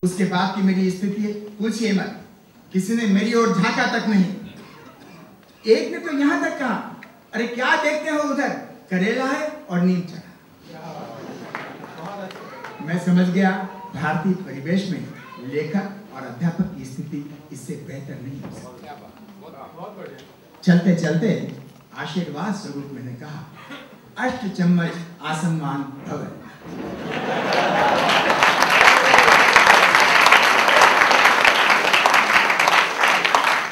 उसके बाद की मेरी स्थिति पूछिए मत, किसी ने मेरी ओर झांका तक नहीं। एक ने तो यहां तक कहा, अरे क्या देखते हो उधर, करेला है और नीम चना। मैं समझ गया भारतीय परिवेश में लेखक और अध्यापक की स्थिति इससे बेहतर नहीं हो सकती। चलते चलते आशीर्वाद स्वरूप मैंने कहा, अष्ट चम्मच आसमान भव।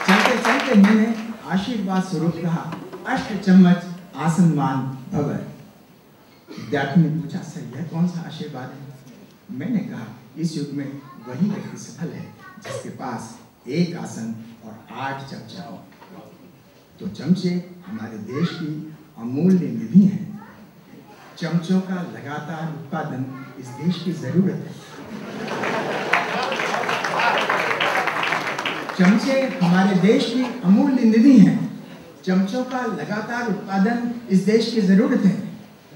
चलते चलते मैंने आशीर्वाद स्वरूप कहा, अष्ट चम्मच आसमान भव। विद्यार्थी ने पूछा, सर यह कौन सा आशीर्वाद है? मैंने कहा, इस युग में वही व्यक्ति सफल है जिसके पास एक आसन और 8 चमचे हो। तो चमचे हमारे देश की अमूल्य निधि हैं। चमचों का लगातार उत्पादन इस देश की जरूरत है। चमचे हमारे देश की अमूल्य निधि हैं। चमचों का लगातार उत्पादन इस देश की जरूरत है।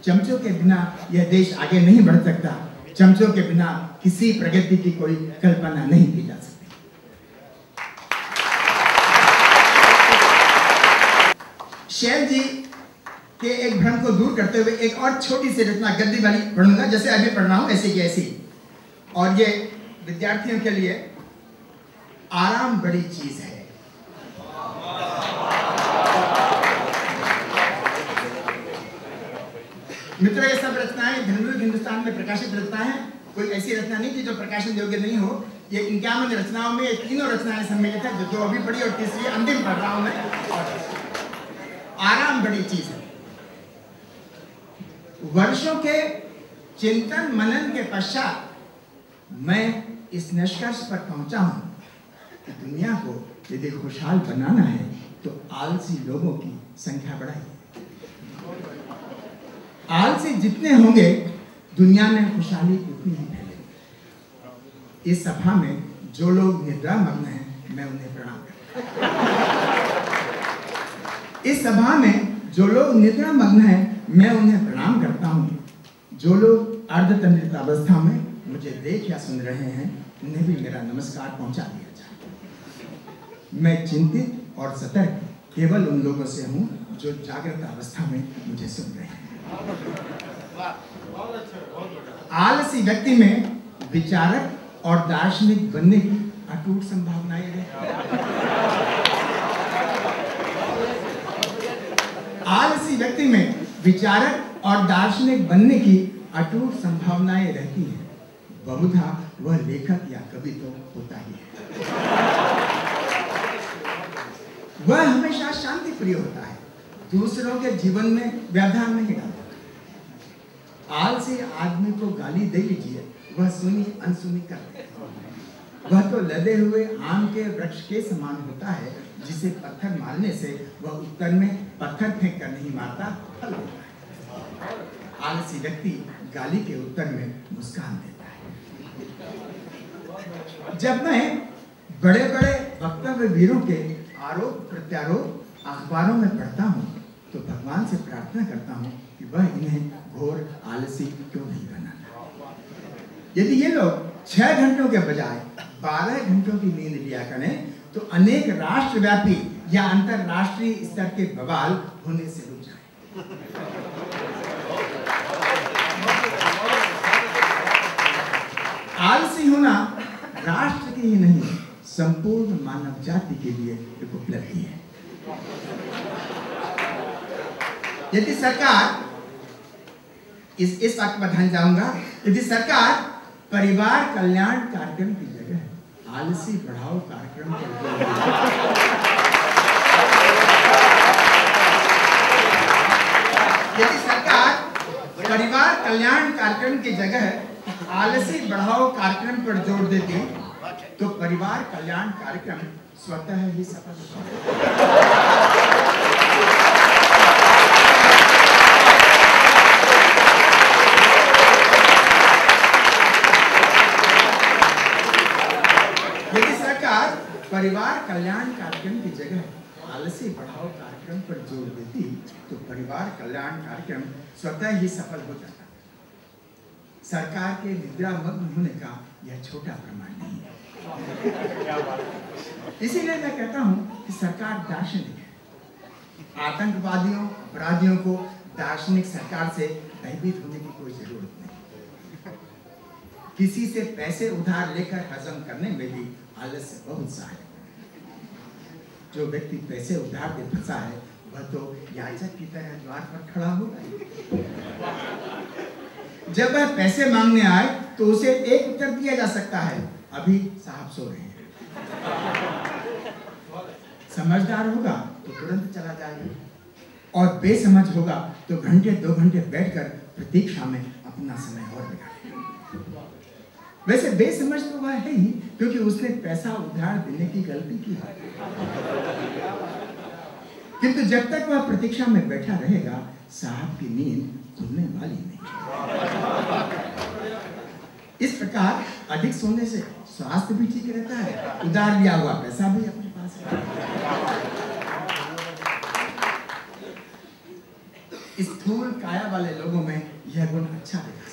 चमचों के बिना यह देश आगे नहीं बढ़ सकता। चमचों के बिना किसी प्रगति की कोई कल्पना नहीं की जा सकती। शैल जी के एक भ्रम को दूर करते हुए एक और छोटी सी रचना गद्दी वाली पढ़ूंगा, जैसे अभी पढ़ रहा हूं ऐसे की ऐसी। और ये विद्यार्थियों के लिए आराम बड़ी चीज है। मित्रों, ये सब रचनाएं धर्मयुग हिंदुस्तान में प्रकाशित रचना है। कोई ऐसी रचना नहीं थी जो प्रकाशन योग्य नहीं हो। ये 51 रचनाओं में ये तीनों रचनाएं सम्मिलित है, जो 2 अभी पढ़ी और तीसरी अंतिम पढ़ रहा हूं मैं। आराम बड़ी चीज है। वर्षों के चिंतन मनन के पश्चात मैं इस निष्कर्ष पर पहुंचा हूं कि दुनिया को यदि खुशहाल बनाना है तो आलसी लोगों की संख्या बढ़ाइए। आलसी जितने होंगे दुनिया में खुशहाली उतनी ही फैलेगी। इस सभा में जो लोग निद्रा मग्न हैं, मैं उन्हें प्रणाम करता हूं। इस सभा में जो लोग निद्रा मग्न हैं, मैं उन्हें प्रणाम करता हूं। जो लोग अर्धतंत्रित अवस्था में मुझे देख या सुन रहे हैं, उन्हें भी मेरा नमस्कार पहुंचा दिया जाए। मैं चिंतित और सतर्क केवल उन लोगों से हूं जो जागृत अवस्था में मुझे सुन रहे हैं। आलसी व्यक्ति में विचारक और दार्शनिक बनने की अटूट संभावनाएं हैं। आलसी व्यक्ति में विचारक और दार्शनिक बनने की अटूट संभावनाएं रहती हैं। बहुधा वह लेखक या कवि तो होता ही है। वह हमेशा शांति प्रिय होता है, दूसरों के जीवन में व्यवधान नहीं डालता। आलसी आदमी को गाली दे लीजिए, वह सुनी अनसुनी कर देता है। वह तो लदे हुए आम के वृक्ष के समान होता है, जिसे पत्थर मारने से वह उत्तर में पत्थर फेंक कर नहीं मारता, फल देता है। आलसी व्यक्ति गाली के उत्तर में मुस्कान देता है। जब मैं बड़े बड़े वक्तव्य वीरों के आरोप प्रत्यारोप अखबारों में पढ़ता हूँ, तो भगवान से प्रार्थना करता हूँ कि वह इन्हें घोर आलसी क्यों नहीं बनाना। यदि ये लोग 6 घंटों के बजाय 12 घंटों की नींद लिया करें, तो aनेक राष्ट्रव्यापी या अंतरराष्ट्रीय स्तर के बवाल होने से रुक जाए। आलसी होना राष्ट्र की ही नहीं, संपूर्ण मानव जाति के लिए एक उपलब्धि है। यदि सरकार इस वाक्य पर ध्यान जाऊंगा, यदि सरकार परिवार कल्याण कार्यक्रम की जगह आलसी बढ़ाओ कार्यक्रम पर जोर यदि सरकार परिवार कल्याण कार्यक्रम की जगह आलसी बढ़ाओ कार्यक्रम पर जोर देती, तो परिवार कल्याण कार्यक्रम स्वतः ही सफल होगा। यदि सरकार परिवार कल्याण कार्यक्रम की जगह आलसी बढ़ाओ कार्यक्रम पर जोर देती, तो परिवार कल्याण कार्यक्रम स्वतः ही सफल हो जाता। सरकार के निद्रामग्न होने का यह छोटा प्रमाण नहीं है। इसीलिए मैं कहता हूं कि सरकार दार्शनिक है। आतंकवादियों, अपराधियों को दार्शनिक सरकार से भयभीत होने की कोई जरूरत नहीं। किसी से पैसे उधार लेकर हजम करने में भी आलस्य बहुत सहायक है। जो व्यक्ति पैसे उधार दे फंसा है वह तो याचक की तरह द्वार पर खड़ा होगा। जब वह पैसे मांगने आए तो उसे एक उत्तर दिया जा सकता है, अभी साहब सो रहे हैं। समझदार होगा तो तुरंत चला जाएगा और बेसमझ होगा तो घंटे 2 घंटे बैठकर प्रतीक्षा में अपना समय और बिगाड़ेगा। वैसे बेसमझ तो वह है ही, क्योंकि उसने पैसा उधार देने की गलती की है। किंतु जब तक वह प्रतीक्षा में बैठा रहेगा, साहब की नींद खुलने वाली नहीं। इस प्रकार अधिक सोने से स्वास्थ्य भी ठीक रहता है, उधार लिया हुआ पैसा भी अपने पास है। स्थूल काया वाले लोगों में यह गुण अच्छा दिखता है।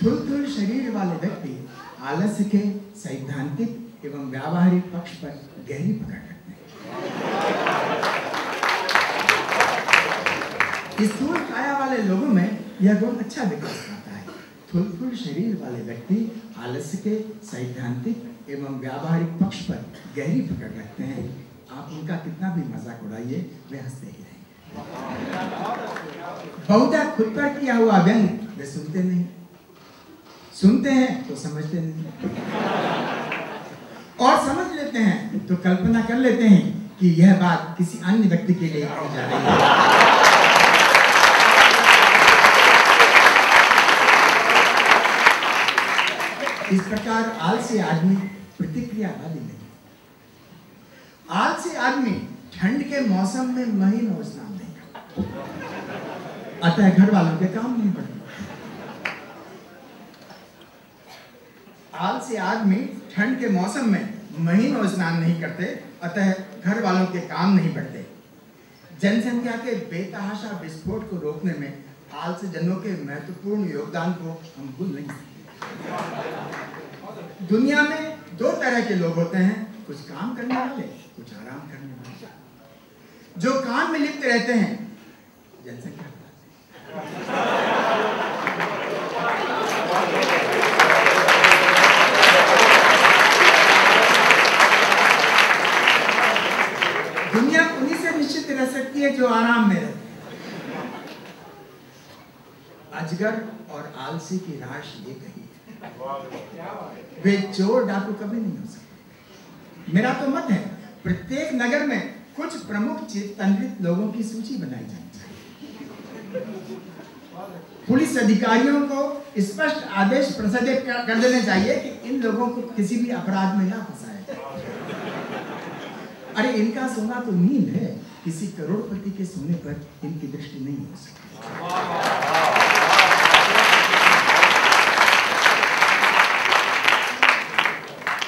थुल शरीर वाले व्यक्ति आलस्य के सैद्धांतिक एवं व्यावहारिक पक्ष पर गहरी पकड़ रखते हैं। स्थूल काया वाले लोगों में यह गुण अच्छा विकास पाता है। थुल शरीर वाले व्यक्ति आलस्य के सैद्धांतिक एवं व्यावहारिक पक्ष पर गहरी पकड़ रखते हैं। आप उनका कितना भी मजाक उड़ाइए, वे हंसते ही रहेंगे। बहुधा खुद पर किया हुआ व्यंग वे सुनते नहीं, सुनते हैं तो समझते नहीं, और समझ लेते हैं तो कल्पना कर लेते हैं कि यह बात किसी अन्य व्यक्ति के लिए कही जा रही है। इस प्रकार आलसी आदमी प्रतिक्रियावादी नहीं। आलसी आदमी ठंड के मौसम में महीनों स्नान नहीं करता, अतः घर वालों के काम नहीं पड़ते। आलसी आदमी ठंड के मौसम में महीनों स्नान नहीं करते, अतः घर वालों के काम नहीं बढ़ते। जनसंख्या के बेतहाशा विस्फोट को रोकने में आलसी जनों के महत्वपूर्ण योगदान को हम भूल नहीं सकते। दुनिया में 2 तरह के लोग होते हैं, कुछ काम करने वाले, कुछ आराम करने वाले। जो काम में लिप्त रहते हैं जनसंख्या दुनिया उन्हीं से निश्चित रह सकती है जो आराम में रहते हैं। अजगर और आलसी की राशि एक ही है। वे चोर डाकू कभी नहीं हो सकते। मेरा तो मत है प्रत्येक नगर में कुछ प्रमुख चिन्हित लोगों की सूची बनाई जानी चाहिए। पुलिस अधिकारियों को स्पष्ट आदेश प्रसारित कर देने चाहिए कि इन लोगों को किसी भी अपराध में ना फंसाया जाए। अरे इनका सोना तो नींद है, किसी करोड़पति के सोने पर इनकी दृष्टि नहीं हो सकती।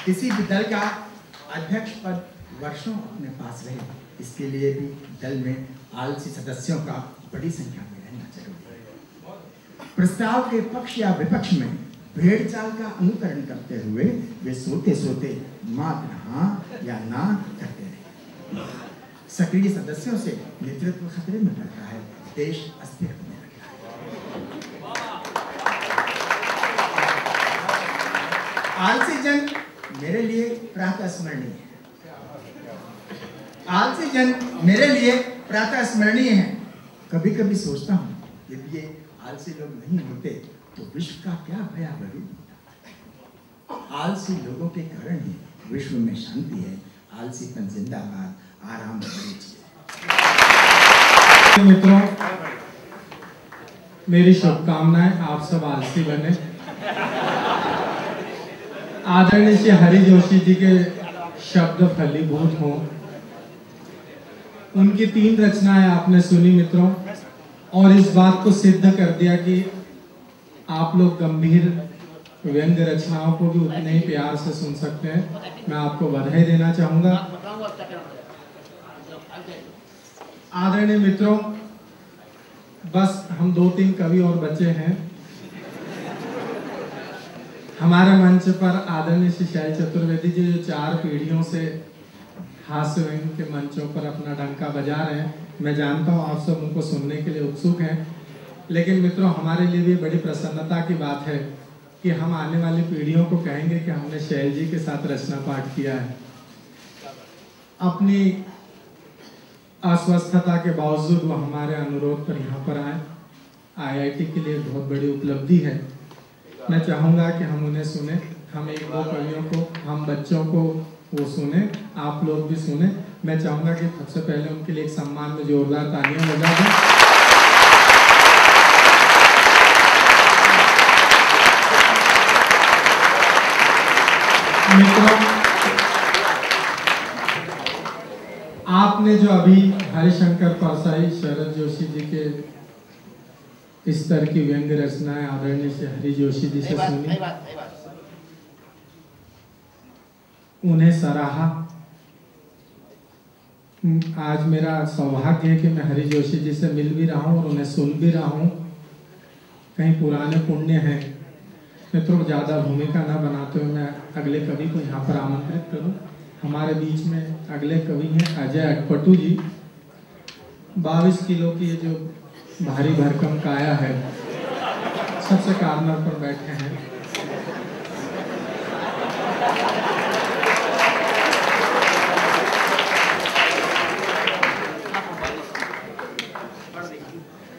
किसी भी दल का अध्यक्ष पद वर्षों अपने पास रहे, इसके लिए भी दल में आलसी सदस्यों का बड़ी संख्या में रहना जरूरी है। प्रस्ताव के पक्ष या विपक्ष में भेड़ चाल का अनुकरण करते हुए वे सोते सोते मात्र हाँ या ना करते रहे। सक्रिय सदस्यों से नेतृत्व खतरे में पड़ता है, देश अस्थिर होने लगता है। आलसी जन मेरे लिए प्रातः स्मरणीय है। आलसी जन मेरे लिए प्रातः स्मरणीय है। कभी कभी सोचता हूँ यदि ये आलसी लोग नहीं होते तो विश्व का क्या भयावह रूप होता। आलसी लोगों के कारण ही विश्व में शांति है। आलसीपन जिंदाबाद, आराम बड़ी चीज है। मित्रों, मेरी शुभकामनाएं आप सब आलसी बने। आदरणीय श्री हरि जोशी जी के शब्द फलीभूत हों। उनकी 3 रचनाएं आपने सुनी मित्रों, और इस बात को सिद्ध कर दिया कि आप लोग गंभीर व्यंग रचनाओं को भी उतने ही प्यार से सुन सकते हैं। मैं आपको बधाई देना चाहूंगा। आदरणीय मित्रों, बस हम 2-3 कवि और बचे हैं। हमारे मंच पर आदरणीय श्री शाही चतुर्वेदी जी जो 4 पीढ़ियों से हास्य व्यंग के मंचों पर अपना डंका बजा रहे हैं, मैं जानता हूँ आप सब उनको सुनने के लिए उत्सुक हैं। लेकिन मित्रों, हमारे लिए भी बड़ी प्रसन्नता की बात है कि हम आने वाली पीढ़ियों को कहेंगे कि हमने शैल जी के साथ रचना पाठ किया है। अपनी अस्वस्थता के बावजूद वो हमारे अनुरोध पर यहाँ पर आए। IIT के लिए बहुत बड़ी उपलब्धि है। मैं चाहूँगा कि हम उन्हें सुने, हम 1-2 कवियों को, हम बच्चों को वो सुने, आप लोग भी सुने। मैं चाहूँगा कि सबसे पहले उनके लिए एक सम्मान में जोरदार तालियां बजा दें। मित्रों, आपने जो अभी हरिशंकर परसाई, शरद जोशी जी के स्तर की व्यंग रचनाएं आदरणीय श्री हरि जोशी जी से सुनी, उन्हें सराहा। आज मेरा सौभाग्य है कि मैं हरि जोशी जी से मिल भी रहा हूँ और उन्हें सुन भी रहा हूँ। कहीं पुराने पुण्य हैं। मित्रों, ज़्यादा भूमिका न बनाते हुए मैं अगले कवि को यहाँ पर आमंत्रित करूँ। हमारे बीच में अगले कवि हैं अजय अटपटू जी। 22 किलो की ये जो भारी भरकम काया है, सबसे कार्नर पर बैठे हैं।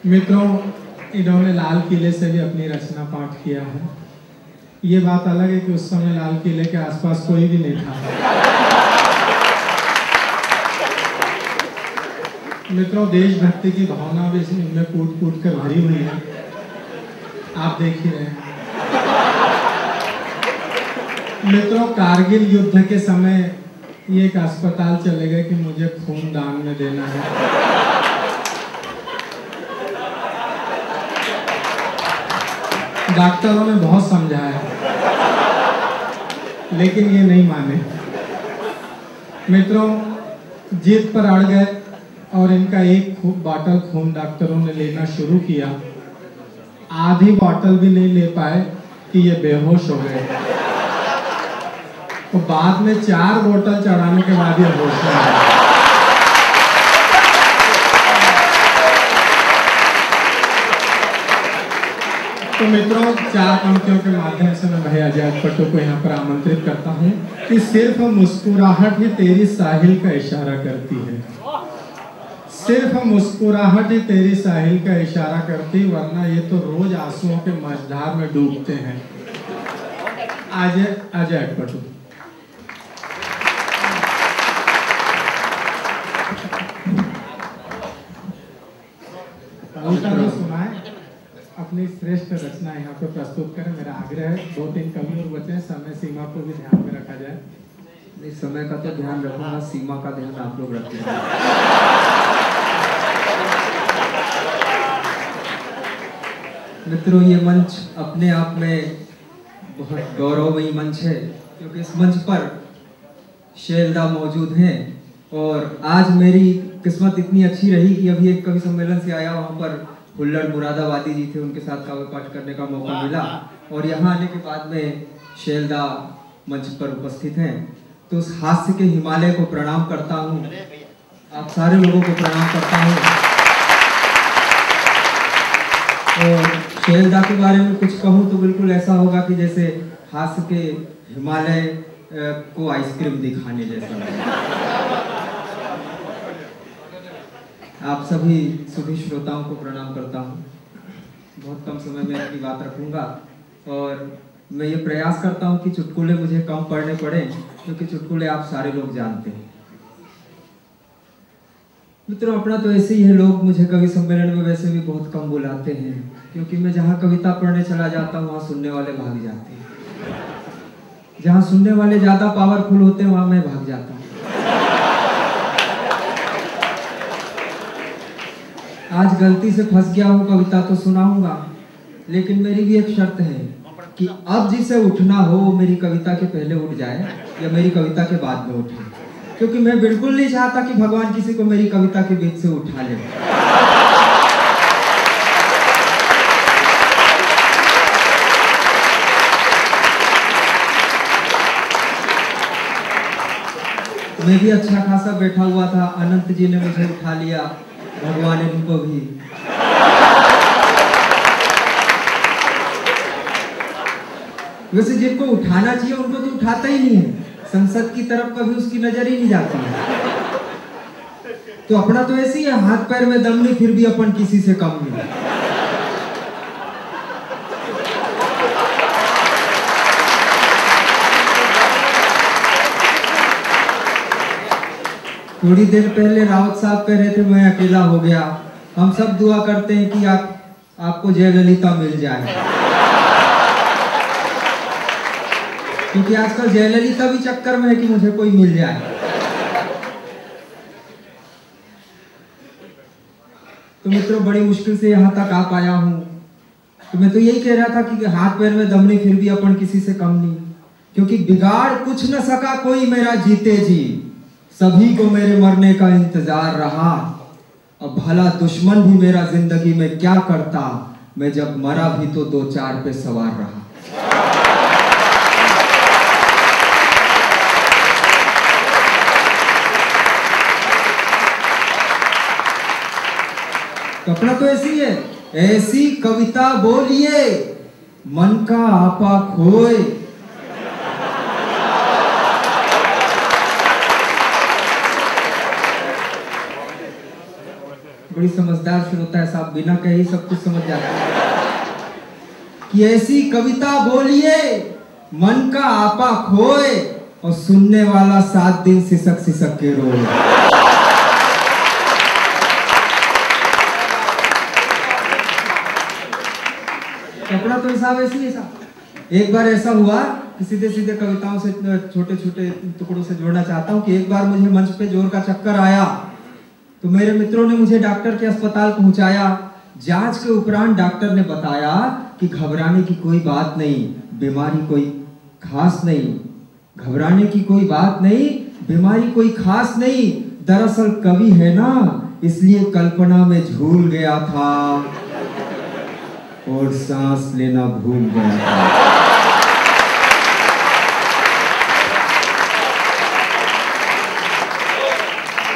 मित्रों, इन्होंने लाल किले से भी अपनी रचना पाठ किया है। ये बात अलग है कि उस समय लाल किले के आसपास कोई भी नहीं था। मित्रों, देशभक्ति की भावना भी इनमें कूट-कूट कर भरी हुई है, आप देख ही रहे हैं। मित्रों, कारगिल युद्ध के समय ये एक अस्पताल चले गए कि मुझे खून दान में देना है। डॉक्टरों ने बहुत समझाया, लेकिन ये नहीं माने। मित्रों, जिद पर अड़ गए और इनका एक बॉटल खून डॉक्टरों ने लेना शुरू किया। आधी बॉटल भी नहीं ले पाए कि ये बेहोश हो गए। तो बाद में 4 बोतल चढ़ाने के बाद ये होश में आए। तो मित्रों, 4 पंक्तियों के माध्यम से मैं भाई अजय अटपटू को यहाँ पर आमंत्रित करता हूँ कि सिर्फ मुस्कुराहट ही तेरी साहिल का इशारा करती है। सिर्फ मुस्कुराहट ही तेरी साहिल का इशारा करती, वरना ये तो रोज आंसुओं के मझधार में डूबते हैं। अजय अटपटू। सुनाए अपनी श्रेष्ठ रचना यहाँ पे प्रस्तुत करें। मेरा आग्रह है 2-3 कवि और बचे, समय सीमा को भी ध्यान में रखा जाए। नहीं, समय का तो ध्यान रखूंगा, सीमा का ध्यान आप लोग रखिए। मित्रों, ये मंच अपने आप में बहुत गौरवमयी मंच है, क्योंकि इस मंच पर शैलदा मौजूद हैं। और आज मेरी किस्मत इतनी अच्छी रही कि अभी एक कवि सम्मेलन से आया, वहाँ पर हुल्लड़ मुरादाबादी जी थे, उनके साथ काव्य पाठ करने का मौका मिला। और यहाँ आने के बाद में शैलदा मंच पर उपस्थित हैं, तो उस हास्य के हिमालय को प्रणाम करता हूँ, आप सारे लोगों को प्रणाम करता हूँ। और शैलदा के बारे में कुछ कहूँ तो बिल्कुल ऐसा होगा कि जैसे हास्य के हिमालय को आइसक्रीम दिखाने जैसा। आप सभी श्रोताओं को प्रणाम करता हूँ। बहुत कम समय में अपनी बात रखूंगा और मैं ये प्रयास करता हूँ कि चुटकुले मुझे कम पढ़ने पड़े, क्योंकि चुटकुले आप सारे लोग जानते हैं। मित्रों, अपना तो ऐसे ही है, लोग मुझे कवि सम्मेलन में वैसे भी बहुत कम बुलाते हैं, क्योंकि मैं जहाँ कविता पढ़ने चला जाता हूँ वहाँ सुनने वाले भाग जाते हैं। जहाँ सुनने वाले ज्यादा पावरफुल होते हैं वहाँ मैं भाग जाता हूँ। आज गलती से फंस गया हूँ, कविता तो सुनाऊंगा, लेकिन मेरी भी एक शर्त है कि अब जिसे उठना हो वो मेरी कविता के पहले उठ जाए या मेरी कविता के बाद में उठे, क्योंकि मैं बिल्कुल नहीं चाहता कि भगवान किसी को मेरी कविता के बीच से उठा ले। मैं भी अच्छा खासा बैठा हुआ था, अनंत जी ने मुझे उठा लिया, भगवान इनको भी। वैसे जिनको उठाना चाहिए उनको तो उठाता ही नहीं है, संसद की तरफ कभी उसकी नजर ही नहीं जाती है। तो अपना तो ऐसे ही है, हाथ पैर में दम नहीं फिर भी अपन किसी से कम नहीं। थोड़ी देर पहले रावत साहब कह रहे थे मैं अकेला हो गया। हम सब दुआ करते हैं कि आपको जयललिता मिल जाए, क्योंकि आजकल जयललिता भी चक्कर में है कि मुझे कोई मिल जाए। तो मित्रों, बड़ी मुश्किल से यहाँ तक आ पाया हूँ। तो मैं तो यही कह रहा था कि हाथ पैर में दम नहीं फिर भी अपन किसी से कम नहीं, क्योंकि बिगाड़ कुछ न सका कोई मेरा जीते जी, सभी को मेरे मरने का इंतजार रहा। अब भला दुश्मन भी मेरा जिंदगी में क्या करता, मैं जब मरा भी तो 2-4 पे सवार रहा। कपड़ा तो ऐसी है, ऐसी कविता बोलिए मन का आपा खोए। बड़ी समझदार श्रोता है साहब, बिना कहे सब कुछ समझ जाता है कि ऐसी कविता बोलिए मन का आपा खोए, और सुनने वाला 7 दिन सिसक सिसक के रोए। कपड़ा तो हिसाब ऐसी है साहब। एक बार ऐसा हुआ कि सीधे सीधे कविताओं से छोटे छोटे टुकड़ों से जोड़ना चाहता हूँ कि एक बार मुझे मंच पे जोर का चक्कर आया, तो मेरे मित्रों ने मुझे डॉक्टर के अस्पताल पहुंचाया। जांच के उपरांत डॉक्टर ने बताया कि घबराने की कोई बात नहीं, बीमारी कोई खास नहीं। घबराने की कोई बात नहीं, बीमारी कोई खास नहीं, दरअसल कवि है ना, इसलिए कल्पना में झूल गया था और सांस लेना भूल गया था।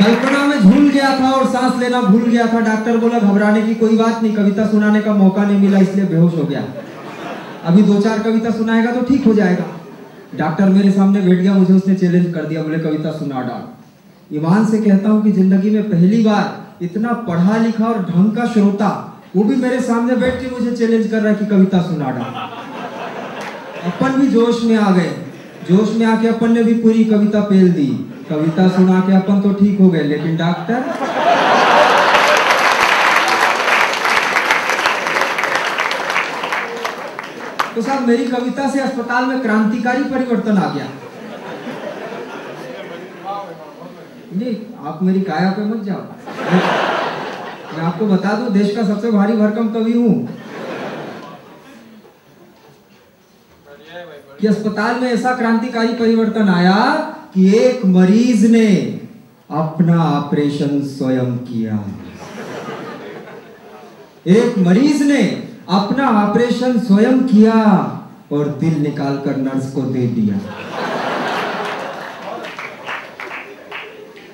कल्पना में झूल गया था और सांस लेना भूल गया था। डॉक्टर बोला घबराने की कोई बात नहीं, कविता सुनाने का मौका नहीं मिला इसलिए बेहोश हो गया, अभी 2-4 कविता सुनाएगा तो ठीक हो जाएगा। डॉक्टर मेरे सामने बैठ गया, मुझे उसने चैलेंज कर दिया, बोले कविता सुना डाल। ईमान से कहता हूँ कि जिंदगी में पहली बार इतना पढ़ा लिखा और ढंग का श्रोता, वो भी मेरे सामने बैठ के मुझे चैलेंज कर रहा है कि कविता सुना डाल। अपन भी जोश में आ गए, जोश में आके अपन ने भी पूरी कविता पेल दी। कविता सुना के अपन तो ठीक हो गए, लेकिन डॉक्टर तो साहब मेरी कविता से अस्पताल में क्रांतिकारी परिवर्तन आ गया। नहीं, आप मेरी काया पे मत जाओ, मैं आपको बता दूं देश का सबसे भारी भरकम कवि हूं। कि अस्पताल में ऐसा क्रांतिकारी परिवर्तन आया कि एक मरीज ने अपना ऑपरेशन स्वयं किया। एक मरीज ने अपना ऑपरेशन स्वयं किया और दिल निकालकर नर्स को दे दिया।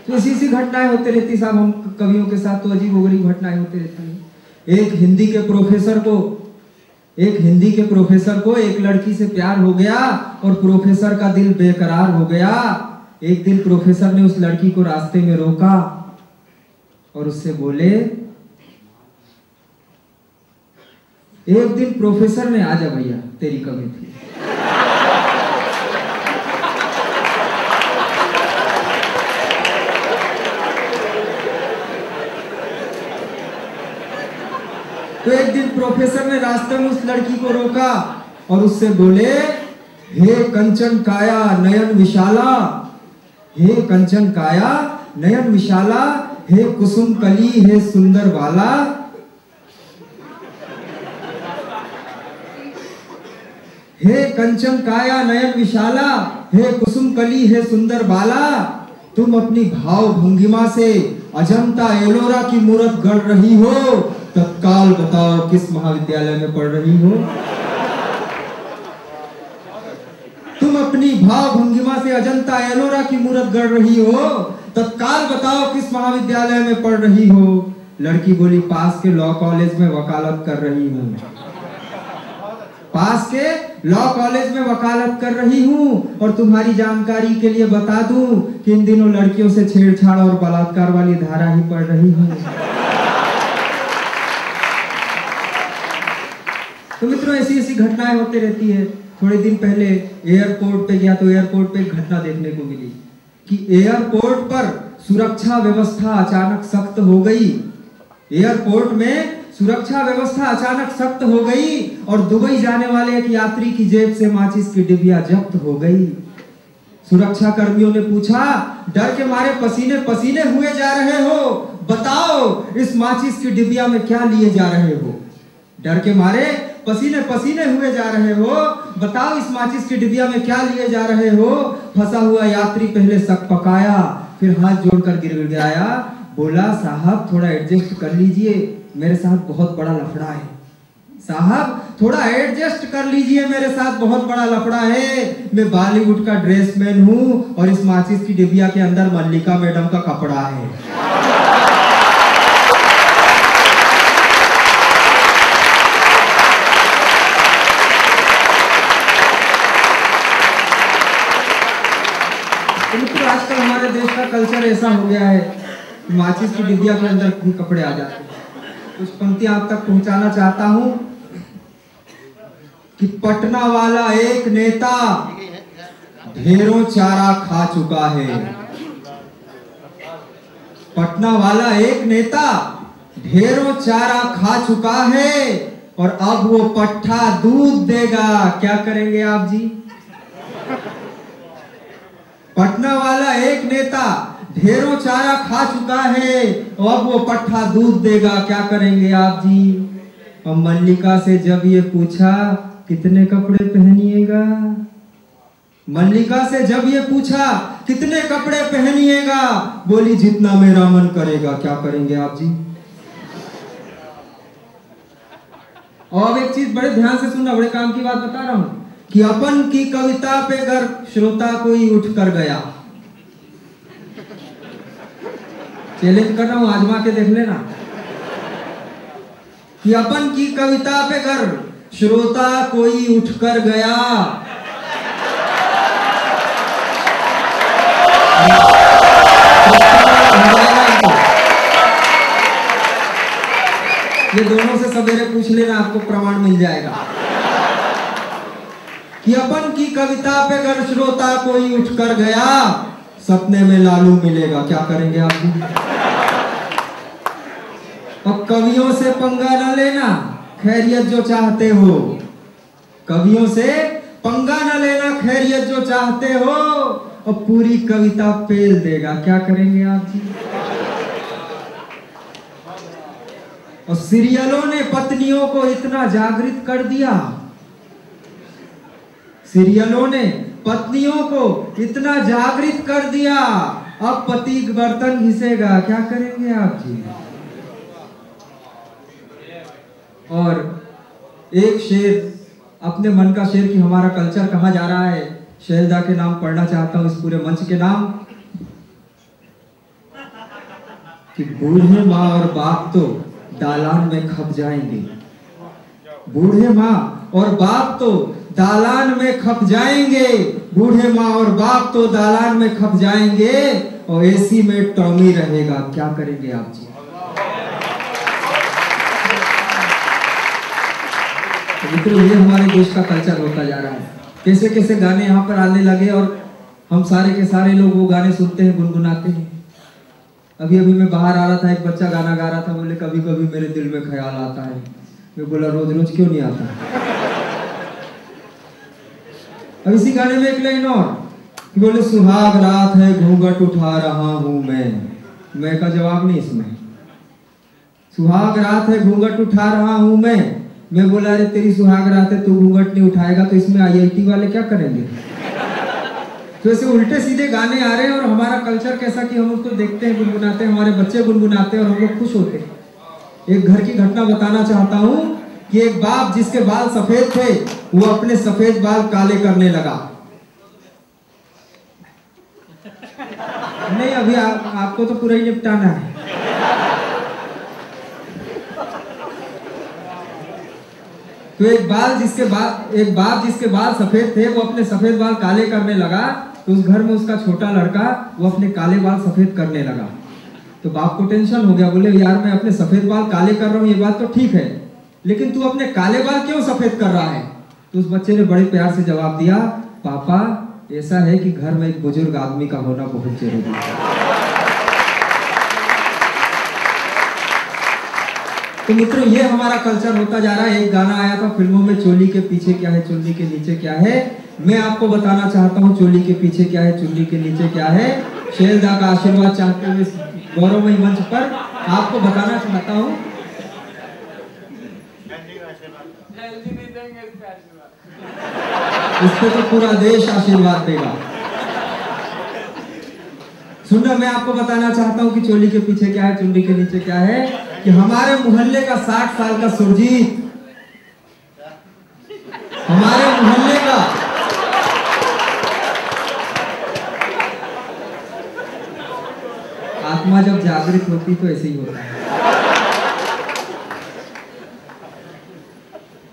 तो ऐसी घटनाएं होती रहती साहब, हम कवियों के साथ तो अजीब-ओ-गरीब घटनाएं होती रहती हैं। एक हिंदी के प्रोफेसर को एक लड़की से प्यार हो गया और प्रोफेसर का दिल बेकरार हो गया। एक दिन प्रोफेसर ने उस लड़की को रास्ते में रोका और उससे बोले, एक दिन प्रोफेसर ने, आजा भैया तेरी कमी थी। तो एक दिन प्रोफेसर ने रास्ते में उस लड़की को रोका और उससे बोले, हे कंचन काया नयन विशाला, हे कंचन काया नयन विशाला, हे कुसुम कली हे सुंदर बाला, हे कंचन काया नयन विशाला, हे कुसुम कली हे सुंदर बाला, तुम अपनी भाव भंगिमा से अजंता एलोरा की मूर्त गढ़ रही हो, तत्काल बताओ किस महाविद्यालय में पढ़ रही हो। तुम अपनी भाव भंगिमा से अजंता एलोरा की मूर्त गढ़ रही हो, तत्काल बताओ किस महाविद्यालय में पढ़ रही हो। लड़की बोली पास के लॉ कॉलेज में वकालत कर रही हूँ। पास के लॉ कॉलेज में वकालत कर रही हूँ। और तुम्हारी जानकारी के लिए बता दूं कि इन दिनों लड़कियों से छेड़छाड़ और बलात्कार वाली धारा ही पढ़ रही हूँ। तो मित्रों ऐसी ऐसी घटनाएं होती रहती है। थोड़े दिन पहले एयरपोर्ट पे गया तो एयरपोर्ट पे एक घटना देखने को मिली कि एयरपोर्ट पर सुरक्षा व्यवस्था अचानक सख्त हो गई। एयरपोर्ट में सुरक्षा व्यवस्था अचानक सख्त हो गई और दुबई जाने वाले एक यात्री की जेब से माचिस की डिबिया जब्त हो गई। सुरक्षा कर्मियों ने पूछा, डर के मारे पसीने पसीने हुए जा रहे हो, बताओ इस माचिस की डिबिया में क्या लिए जा रहे हो। डर के मारे पसीने पसीने हुए जा रहे हो, बताओ इस माचिस की डिबिया में क्या लिए जा रहे हो। फंसा हुआ यात्री पहले शक पकाया, फिर हाथ जोड़कर गिड़गिड़ाया, बोला साहब थोड़ा एडजस्ट कर लीजिए, मेरे साथ बहुत बड़ा लफड़ा है। साहब थोड़ा एडजस्ट कर लीजिए, मेरे साथ बहुत बड़ा लफड़ा है। मैं बॉलीवुड का ड्रेसमैन हूँ और इस माचिस की डिबिया के अंदर मल्लिका मैडम का कपड़ा है। तो आजकल हमारे देश का कल्चर ऐसा हो गया है, माचिस की डिबिया के अंदर भी कपड़े आ जाते हैं। कुछ पंक्तियां आप तक पहुंचाना चाहता हूं कि पटना वाला एक नेता ढेरों चारा खा चुका है। पटना वाला एक नेता ढेरों चारा खा चुका है और अब वो पट्ठा दूध देगा, क्या करेंगे आप जी। पटना वाला एक नेता ढेरों चारा खा चुका है और अब वो पट्ठा दूध देगा, क्या करेंगे आप जी। और मल्लिका से जब ये पूछा कितने कपड़े पहनिएगा, मल्लिका से जब ये पूछा कितने कपड़े पहनिएगा, बोली जितना मेरा मन करेगा, क्या करेंगे आप जी। और एक चीज बड़े ध्यान से सुनना, बड़े काम की बात बता रहा हूं कि अपन की कविता पे अगर श्रोता कोई उठ कर गया, चैलेंज कर रहा हूं, आजमा के देख लेना, कि अपन की कविता पे अगर श्रोता कोई उठ कर गया, ये दोनों से सवेरे पूछ लेना, आपको प्रमाण मिल जाएगा कि अपन की कविता पे अगर श्रोता कोई उठ कर गया, सपने में लालू मिलेगा, क्या करेंगे आप। अब कवियों से पंगा न लेना, खैरियत जो चाहते हो, कवियों से पंगा न लेना, खैरियत जो चाहते हो, और पूरी कविता फेल देगा, क्या करेंगे आप जी। और सीरियलों ने पत्नियों को इतना जागृत कर दिया, सीरियलों ने पत्नियों को इतना जागृत कर दिया, अब पति बर्तन घिसेगा, क्या करेंगे आप जी। और एक शेर, अपने मन का शेर कि हमारा कल्चर कहाँ जा रहा है, शैलजा के नाम पढ़ना चाहता हूं इस पूरे मंच के नाम, कि बूढ़े माँ और बाप तो दालान में खप जाएंगे, बूढ़े माँ और बाप तो दालान में खप जाएंगे, बूढ़े माँ और बाप तो दालान में खप जाएंगे, और एसी में टॉमी रहेगा, क्या करेंगे आप जी। तो मित्रों ये हमारे देश का कल्चर होता जा रहा है। कैसे कैसे गाने यहाँ पर आने लगे और हम सारे के सारे लोग वो गाने सुनते हैं, गुनगुनाते हैं। अभी अभी मैं बाहर आ रहा था, एक बच्चा गाना गा रहा था, बोले कभी कभी मेरे दिल में ख्याल आता है। मैं बोला रोज रोज क्यों नहीं आता। अब इसी गाने में एक लाइन और, बोले सुहाग रात है घूंघट उठा रहा हूं मैं का जवाब नहीं इसमें। सुहाग रात है घूंघट उठा रहा हूं मैं बोला अरे तेरी सुहाग रात है, तू घूंघट नहीं उठाएगा तो इसमें IIT वाले क्या करेंगे। तो ऐसे उल्टे सीधे गाने आ रहे हैं और हमारा कल्चर कैसा कि हम उसको देखते हैं, गुनगुनाते हैं, हमारे बच्चे गुनगुनाते हैं और हम लोग खुश होते हैं। एक घर की घटना बताना चाहता हूँ कि एक बाप जिसके बाल सफेद थे, वो अपने सफेद बाल काले करने लगा। नहीं, अभी आपको तो पूरा ही निपटाना है। तो एक बाप जिसके बाल सफेद थे, वो अपने सफेद बाल काले करने लगा, तो उस घर में उसका छोटा लड़का वो अपने काले बाल सफेद करने लगा। तो बाप को टेंशन हो गया, बोले यार मैं अपने सफेद बाल काले कर रहा हूँ, ये बात तो ठीक है, लेकिन तू अपने काले बाल क्यों सफेद कर रहा है? तो उस बच्चे ने बड़े प्यार से जवाब दिया, पापा ऐसा है कि घर में एक बुजुर्ग आदमी का होना बहुत जरूरी है। तो मित्रों, ये हमारा कल्चर होता जा रहा है। एक गाना आया था फिल्मों में, चोली के पीछे क्या है, चुन्नी के नीचे क्या है। मैं आपको बताना चाहता हूँ चोली के पीछे क्या है, चुन्नी के नीचे क्या है। शेरदा का आशीर्वाद चाहते हुए गौरवमयी मंच पर आपको बताना चाहता हूँ, इस पे तो पूरा देश आशीर्वाद देगा। सुनना, मैं आपको बताना चाहता हूँ कि चोली के पीछे क्या है, चुन्नी के नीचे क्या है। कि हमारे मोहल्ले का 60 साल का सुरजीत, हमारे मोहल्ले का आत्मा जब जागृत होती तो ऐसे ही होता है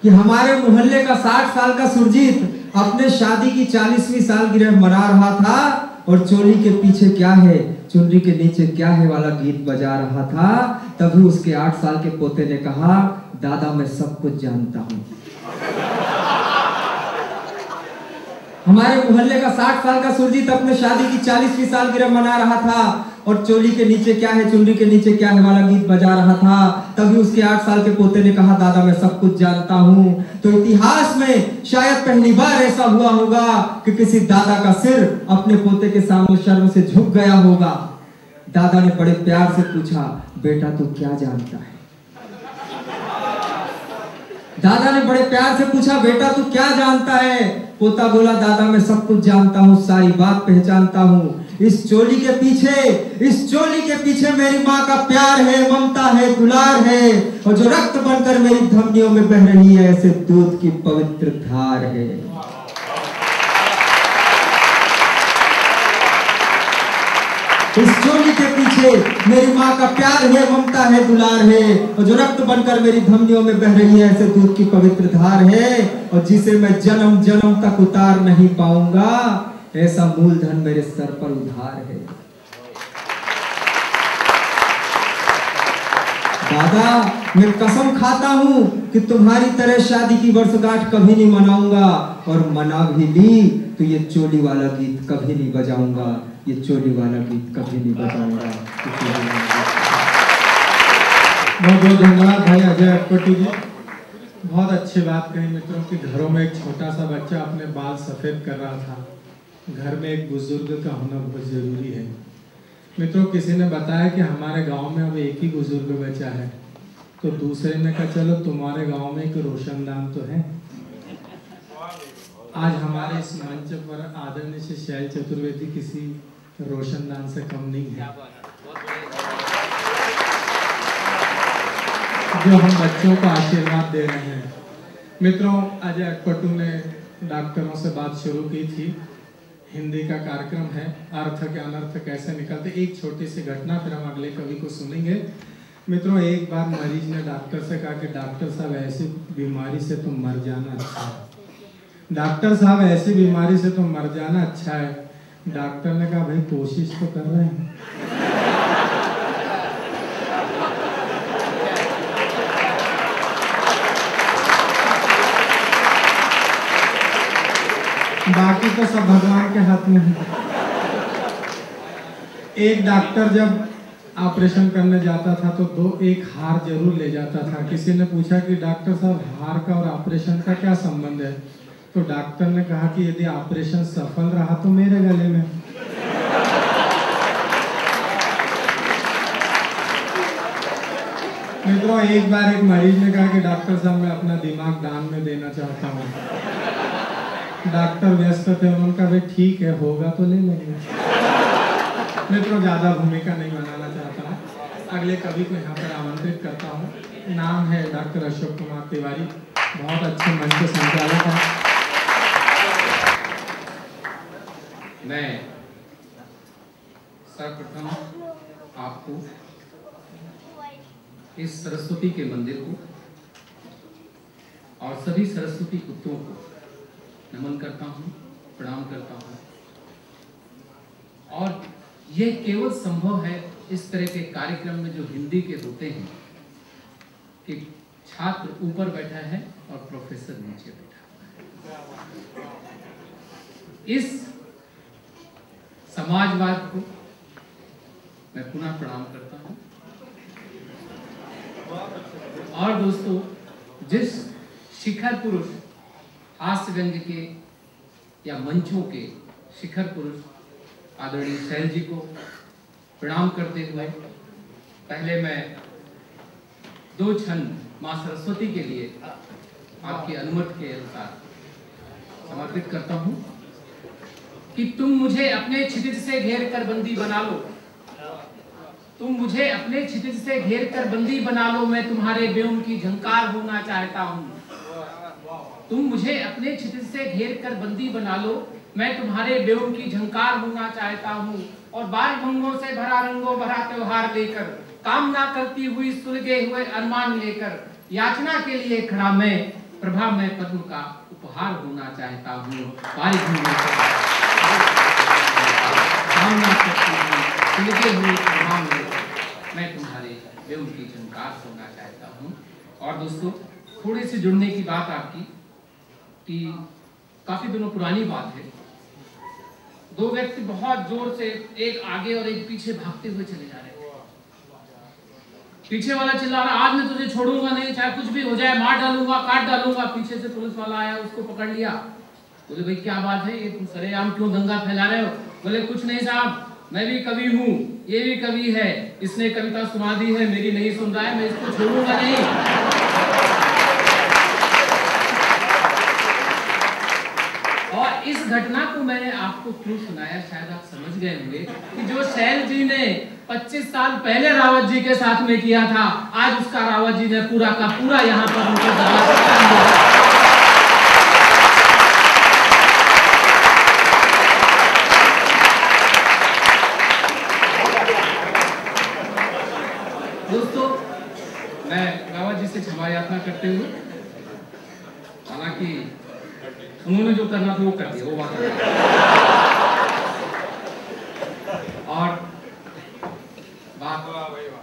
कि हमारे मोहल्ले का 60 साल का सुरजीत अपने शादी की 40वीं सालगिरह मना रहा था और चोली के पीछे क्या है, चुन्नी के नीचे क्या है वाला गीत बजा रहा था। तभी उसके 8 साल के पोते ने कहा, दादा मैं सब कुछ जानता हूं। हमारे मोहल्ले का 60 साल का सुरजीत अपने शादी की 40वीं सालगिरह मना रहा था और चोली के नीचे क्या है, चुन्नी के नीचे क्या है वाला गीत बजा रहा था। तभी उसके 8 साल के पोते ने कहा, दादा मैं सब कुछ जानता हूं। तो इतिहास में शायद पहली बार ऐसा हुआ होगा कि किसी दादा का सिर अपने पोते के सामने शर्म से झुक गया होगा। दादा ने बड़े प्यार से पूछा, बेटा तू क्या जानता है? दादा ने बड़े प्यार से पूछा, बेटा तू क्या जानता है? पोता बोला, दादा मैं सब कुछ जानता हूँ, सारी बात पहचानता हूँ। इस चोली के पीछे मेरी माँ का प्यार है, ममता है, दुलार है, और जो रक्त बनकर मेरी धमनियों में बह रही है ऐसे दूध की पवित्र धार है। इस चोली के पीछे मेरी माँ का प्यार है, ममता है, दुलार है, और जो रक्त बनकर मेरी धमनियों में बह रही है ऐसे दूध की पवित्र धार है, और जिसे मैं जन्म जन्म तक उतार नहीं पाऊंगा, ऐसा मूलधन मेरे सर पर उधार है। दादा मैं कसम खाता हूं कि तुम्हारी तरह शादी की वर्षगांठ कभी नहीं मनाऊंगा, और मना भी ली तो ये चोली वाला गीत कभी नहीं बजाऊंगा, ये चोली वाला गीत कभी नहीं बजाऊंगा। बहुत बहुत धन्यवाद भाई अजय अटपटी जी, बहुत अच्छी बात कही मित्रों कि घरों में एक छोटा सा बच्चा अपने बाल सफेद कर रहा था, घर में एक बुजुर्ग का होना बहुत जरूरी है। मित्रों, किसी ने बताया कि हमारे गांव में अब एक ही बुजुर्ग बचा है, तो दूसरे ने कहा चलो तुम्हारे गांव में एक रोशनदान तो है। आज हमारे इस मंच पर आदरणीय श्री शैल चतुर्वेदी किसी रोशनदान से कम नहीं है, जो हम बच्चों को आशीर्वाद दे रहे हैं। मित्रों, अजय अटपटू ने डॉक्टरों से बात शुरू की थी, हिंदी का कार्यक्रम है, अर्थ के अनर्थ कैसे निकलते। एक छोटी सी घटना, फिर हम अगले कवि को सुनेंगे। मित्रों, एक बार मरीज ने डॉक्टर से कहा कि डॉक्टर साहब ऐसी बीमारी से तो मर जाना अच्छा है, डॉक्टर साहब ऐसी बीमारी से तो मर जाना अच्छा है। डॉक्टर ने कहा भाई कोशिश तो कर रहे हैं। बाकी तो सब भगवान के हाथ में है। एक डॉक्टर जब ऑपरेशन करने जाता था तो एक हार जरूर ले जाता था। किसी ने पूछा कि डॉक्टर साहब हार का और ऑपरेशन का क्या संबंध है? तो डॉक्टर ने कहा कि यदि ऑपरेशन सफल रहा तो मेरे गले में। मित्रों, एक बार एक मरीज ने कहा कि डॉक्टर साहब मैं अपना दिमाग दान में देना चाहता हूँ। डॉक्टर व्यस्त थे, उन्होंने कहा भाई ठीक है, होगा तो ले लेंगे। मित्रों, ज्यादा भूमिका नहीं बनाना चाहता हूँ, अगले कवि को यहाँ पर आमंत्रित करता हूँ। नाम है डॉक्टर अशोक कुमार तिवारी, बहुत अच्छे मंच के संचालक हैं। मैं सर्वप्रथम आपको इस सरस्वती के मंदिर को और सभी सरस्वती पुत्रों को नमन करता हूँ, प्रणाम करता हूँ। और यह केवल संभव है इस तरह के कार्यक्रम में जो हिंदी के होते हैं कि छात्र ऊपर बैठा है और प्रोफेसर नीचे बैठा है। इस समाजवाद को मैं पुनः प्रणाम करता हूं। और दोस्तों, जिस शिखर पुरुष हास्य व्यंग के या मंचों के शिखर पुरुष आदरणीय शैल जी को प्रणाम करते हुए पहले मैं 2 छंद मां सरस्वती के लिए आपकी अनुमति के अनुसार समर्पित करता हूं कि तुम मुझे अपने क्षितिज से घेर कर बंदी बना लो, तुम मुझे अपने क्षितिज से घेर कर बंदी बना लो, मैं तुम्हारे व्योम की झंकार होना चाहता हूं। तुम मुझे अपने क्षितिज से घेर कर बंदी बना लो, मैं तुम्हारे व्योम की झंकार होना चाहता हूं। और बाल भंगों से भरा रंगों भरा त्योहार लेकर, कामना करती हुई सुलगे हुए अरमान लेकर, याचना के लिए खड़ा मैं, प्रभा में पद्म का उपहार होना चाहता हूँ। बाल भंगों से कामना करती हुई सुलगे हुए अरमान लेकर मैं तुम्हारे व्योम की झंकार होना चाहता हूँ। और दोस्तों, थोड़ी सी जुड़ने की बात आपकी कि काफी दिनों पुरानी बात है। 2 व्यक्ति बहुत जोर से, एक आगे और एक पीछे भागते हुए चले जा रहे हैं। पीछे वाला चिल्ला रहा, आज मैं तुझे छोड़ूंगा नहीं, चाहे कुछ भी हो जाए, मार डालूंगा, काट डालूंगा। पीछे से पुलिस वाला आया, उसको पकड़ लिया। बोले भाई क्या बात है, ये तुम सरेआम क्यों दंगा फैला रहे हो? बोले कुछ नहीं साहब, मैं भी कवि हूँ, ये भी कवि है, इसने कविता सुना दी है, मेरी नहीं सुन रहा है, मैं इसको छोड़ूंगा नहीं। और इस घटना को मैंने आपको क्यों सुनाया, शायद आप समझ गए होंगे कि जो शैल जी ने 25 साल पहले रावत जी के साथ में किया था, आज उसका रावत जी ने पूरा का पूरा यहाँ पर उनको दबा। दोस्तों, मैं रावत जी से क्षमा याचना करते हुए, हालांकि उन्होंने जो करना था वो कर दिया, वो बात है। और बात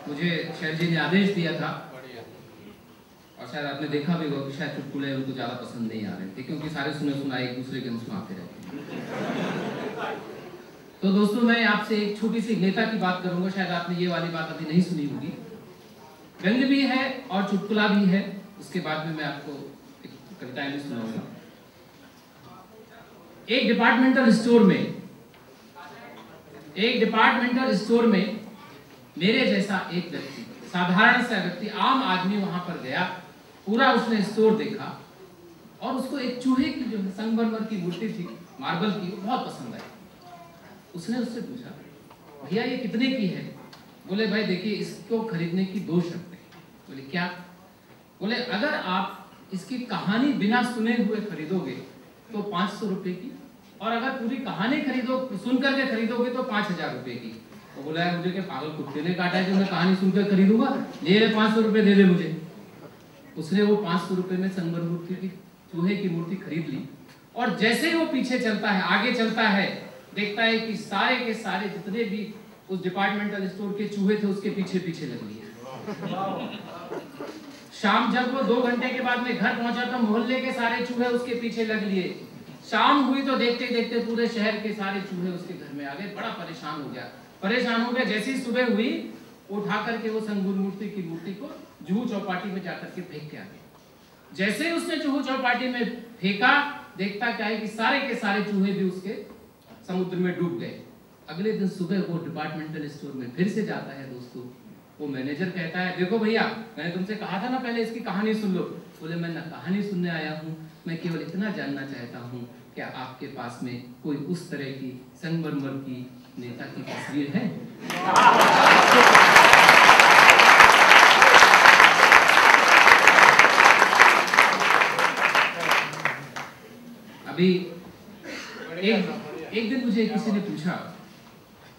मुझे शैल जी ने आदेश दिया था, और शायद आपने देखा भी होगा कि शायद चुटकुले उनको ज्यादा पसंद नहीं आ रहे थे, क्योंकि सारे सुने सुनाए एक दूसरे के सुनाते रहते हैं। तो दोस्तों, मैं आपसे एक छोटी सी नेता की बात करूंगा। शायद आपने ये वाली बात अभी नहीं सुनी होगी। व्यंग भी है और चुटकुला भी है, उसके बाद में मैं आपको एक कविताएं भी सुनाऊंगा। एक डिपार्टमेंटल स्टोर में मेरे जैसा एक व्यक्ति, साधारण सा व्यक्ति, आम आदमी वहां पर गया। पूरा उसने स्टोर देखा और उसको एक चूहे की जो संगमरमर की मूर्ति थी, मार्बल की, वो बहुत पसंद आई। उसने उससे पूछा, भैया ये कितने की है? बोले भाई देखिए, इसको खरीदने की 2 शर्तें। बोले क्या? बोले अगर आप इसकी कहानी बिना सुने हुए खरीदोगे तो 500 रुपए की, और अगर पूरी कहानी सुन करके खरीदोगे तो 5000 रुपए की। तो बोला यार, मुझे क्या पागल कुत्ते ने काटा है जो मैं कहानी सुनकर खरीदूंगा? ले 500 रुपए दे दे मुझे। उसने वो 500 रुपए में संगमरमर मूर्ति की, चूहे की मूर्ति खरीद ली। और जैसे ही वो पीछे चलता है, आगे चलता है, देखता है कि सारे के सारे जितने भी उस डिपार्टमेंटल स्टोर के चूहे थे उसके पीछे पीछे लग लिए। शाम जब वो 2 घंटे के बाद में घर पहुंचा तो मोहल्ले के सारे चूहे उसके पीछे लग लिए। शाम हुई तो देखते देखते पूरे शहर के सारे चूहे उसके घर में आ गए। बड़ा परेशान हो गया। जैसी सुबह हुई, उठा करके वो संगमरमर की मूर्ति को जुहू चौपाटी में जाकर के फेंक के आ गया। जैसे ही उसने जुहू चौपाटी में फेंका, देखता क्या है कि सारे के सारे चूहे भी उसके समुद्र में डूब गए। अगले दिन सुबह वो डिपार्टमेंटल स्टोर में फिर से जाता है। दोस्तों, वो मैनेजर कहता है, देखो भैया, मैंने तुमसे कहा था ना पहले इसकी कहानी सुन लो। बोले मैं ना कहानी सुनने आया हूँ, मैं केवल इतना जानना चाहता हूँ, क्या आपके पास में कोई उस तरह की संगमरमर की नेता की तस्वीर है? अभी एक दिन मुझे किसी ने पूछा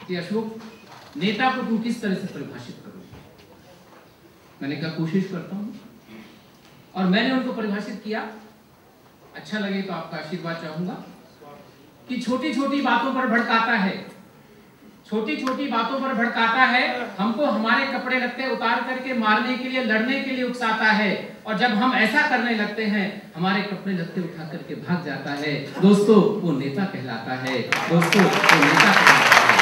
कि अशोक, नेता को तुम किस तरह से परिभाषित करोगे? मैंने कहा कोशिश करता हूं, और मैंने उनको परिभाषित किया। अच्छा लगे तो आपका आशीर्वाद चाहूंगा कि छोटी छोटी बातों पर भड़काता है, छोटी छोटी बातों पर भड़काता है, हमको हमारे कपड़े लत्ते उतार करके मारने के लिए, लड़ने के लिए उकसाता है, और जब हम ऐसा करने लगते हैं हमारे कपड़े लत्ते उठा करके भाग जाता है। दोस्तों वो नेता कहलाता है, दोस्तों वो नेता कहलाता है।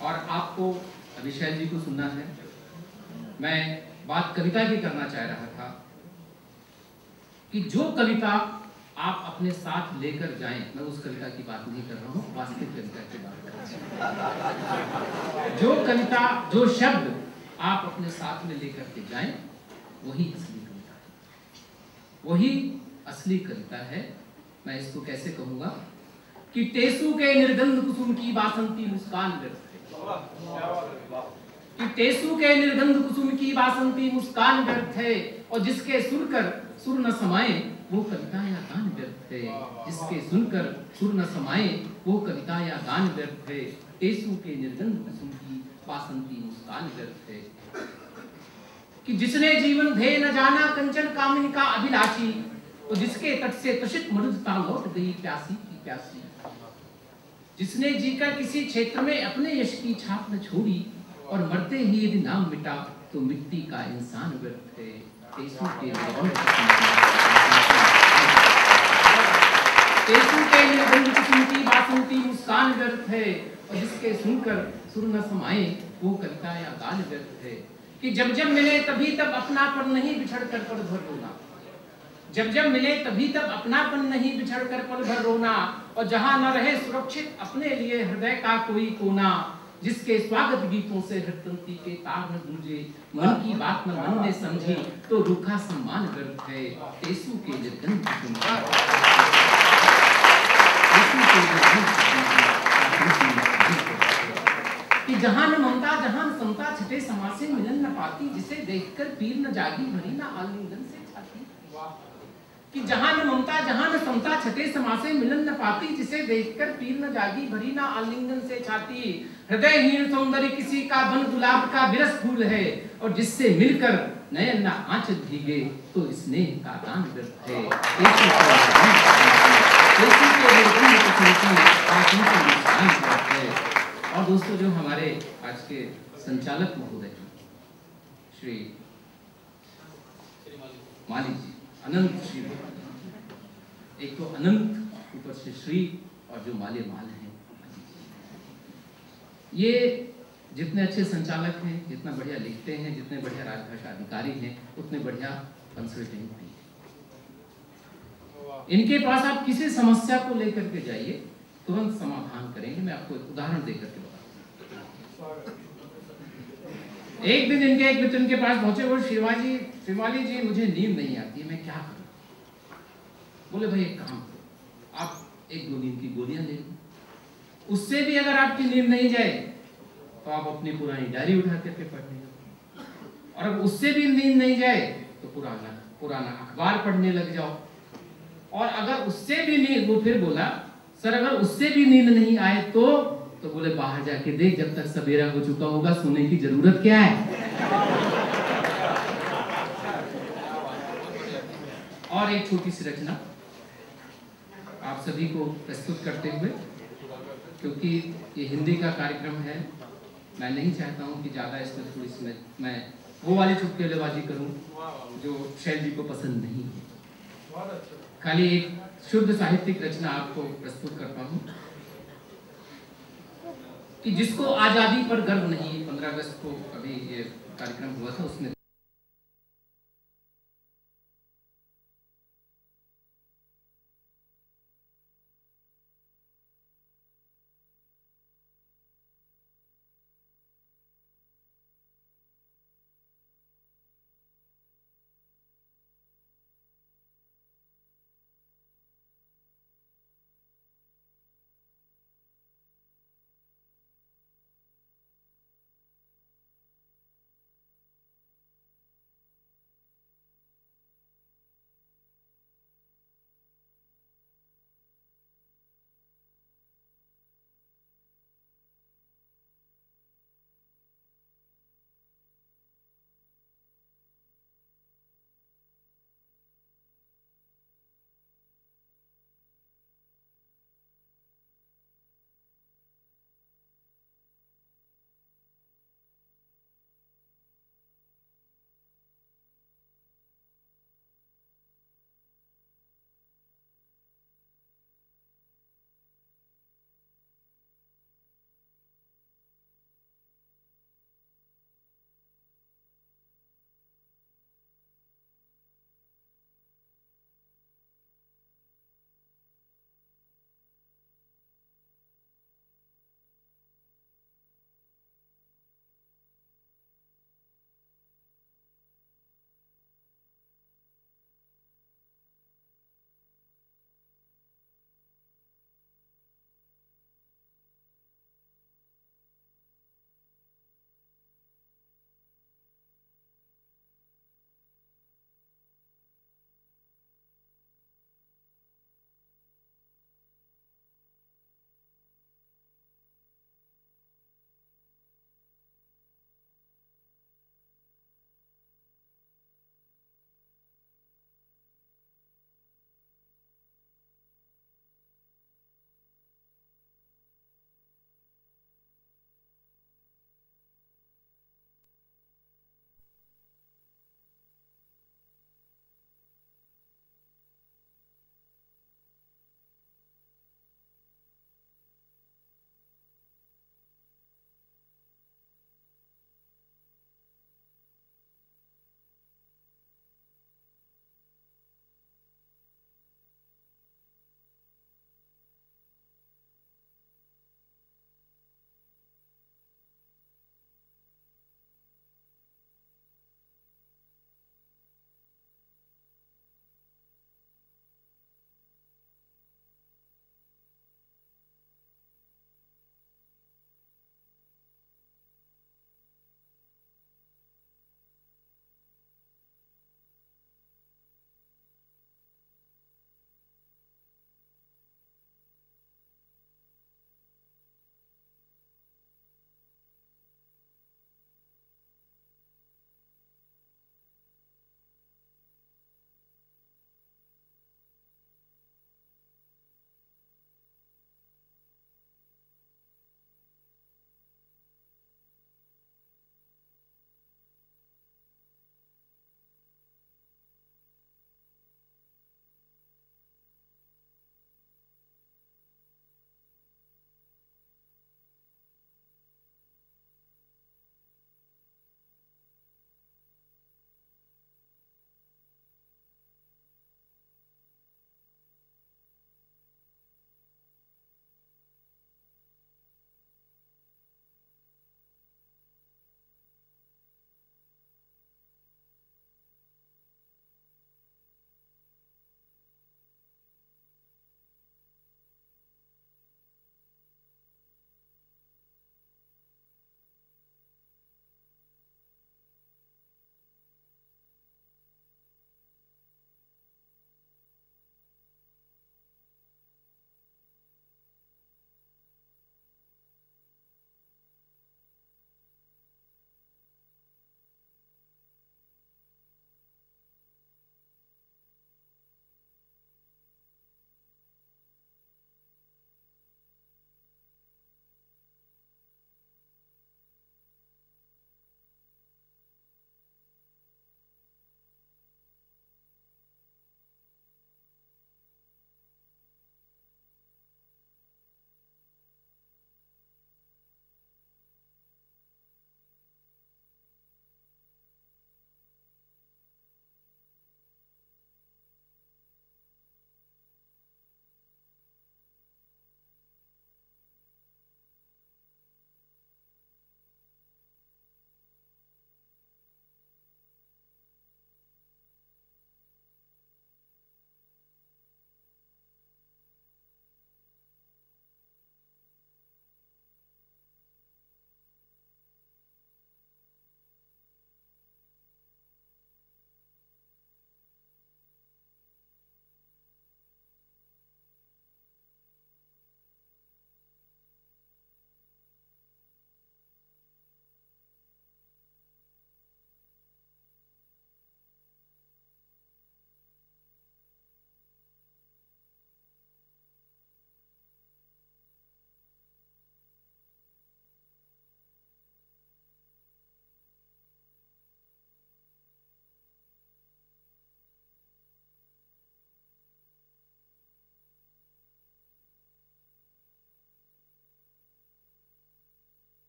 और आपको अभिषेक जी को सुनना है। मैं बात कविता की करना चाह रहा था कि जो कविता आप अपने साथ लेकर जाएं, मैं उस कविता की बात नहीं कर रहा हूं, वास्तविक कविता की बात कर रहा हूं। जो कविता, जो शब्द आप अपने साथ में लेकर के जाएं, वही असली कविता है, वही असली कविता है। मैं इसको कैसे कहूंगा कि टेसू के निर्गंध कुसुम की बासंती मुस्कान व्यर्थ है, कि टेसू के निर्गंध कुसुम की बासंती मुस्कान व्यर्थ है, और जिसके सुनकर सुर न समाए वो कविता या गान व्यर्थ है, जिसके सुनकर सुर न समाए वो कविता या गान व्यर्थ है। टेसू के निर्गंध कुसुम की बासंती मुस्कान व्यर्थ है। कि जिसने जीवन ध्येय न जाना कंचन कामिनी का अभिलाषी, और जिसके तट से तृषित मरुदता लौट गई प्यासी की प्यासी। जिसने जीकर किसी क्षेत्र में अपने यश की छाप न छोड़ी, और मरते ही यदि नाम मिटा तो मिट्टी का इंसान व्यर्थ है। टेसू के निर्गंध कुसुम की बासंती मुस्कान व्यर्थ है, और जिसके सुनकर सुर न समाए वो कविता या गान व्यर्थ है। कि जब जब मिले तभी तब अपनापन नहीं बिछड़ कर पल भर रोना, जब जब मिले तभी तब अपनापन नहीं बिछड़ कर पल भर रोना, और जहां न रहे सुरक्षित अपने लिए हृदय का कोई कोना। जिसके स्वागत गीतों से हृदयंती के तार न गूंजे, मन की बात न मन ने समझी तो रूखा सम्मान व्यर्थ है। टेसू के निर्गंध कुसुम कि जहां न ममता जहां न समता छठे समाज से मिलन न पाती, जिसे देखकर पीर न जागी भरी न आलिंगन से छाती। कि जहां न ममता जहां न समता छठे समाज से मिलन न पाती, जिसे देखकर पीर न जागी भरी न आलिंगन से छाती। हृदयहीन सौंदर्य किसी का बन गुलाब का विरस फूल है, और जिससे मिलकर नयन न आंचल भीगे तो स्नेह का दान व्यर्थ है। और दोस्तों जो हमारे आज के संचालक महोदय श्री माली जी, अनंत श्री, एक तो अनंत ऊपर से श्री, और जो माले माल हैं, ये जितने अच्छे संचालक हैं, जितना बढ़िया लिखते हैं, जितने बढ़िया राजभाषा अधिकारी हैं, उतने बढ़िया कंसल्टेंट भी हैं। इनके पास आप किसी समस्या को लेकर के जाइए, तुरंत समाधान करेंगे। मैं आपको एक उदाहरण देकर के बताऊं। एक दिन इनके एक मित्र इनके पास पहुंचे, वो शिवाली जी मुझे नींद नहीं आती, मैं क्या करूं? बोले भाई एक काम करो, आप एक दो नींद की गोलियां ले लो, उससे भी अगर आपकी नींद नहीं जाए तो आप अपनी पुरानी डायरी उठा करके पढ़ने लगो, और अब उससे भी नींद नहीं जाए तो पुराना अखबार पढ़ने लग जाओ, और अगर उससे भी नींद, वो फिर बोला सर अगर उससे भी नींद नहीं आए तो बोले बाहर जाके देख, जब तक सवेरा हो चुका होगा सोने की जरूरत क्या है। और एक छोटी सी रचना आप सभी को प्रस्तुत करते हुए, क्योंकि ये हिंदी का कार्यक्रम है, मैं नहीं चाहता हूं कि ज़्यादा इसमें थोड़ी सी मैं वो वाली चुटकुलेबाजी करूं जो शैल जी को पसंद नहीं है। खाली एक शुद्ध साहित्यिक रचना आपको प्रस्तुत करता हूं कि जिसको आज़ादी पर गर्व नहीं। 15 अगस्त को अभी ये कार्यक्रम हुआ था, उसमें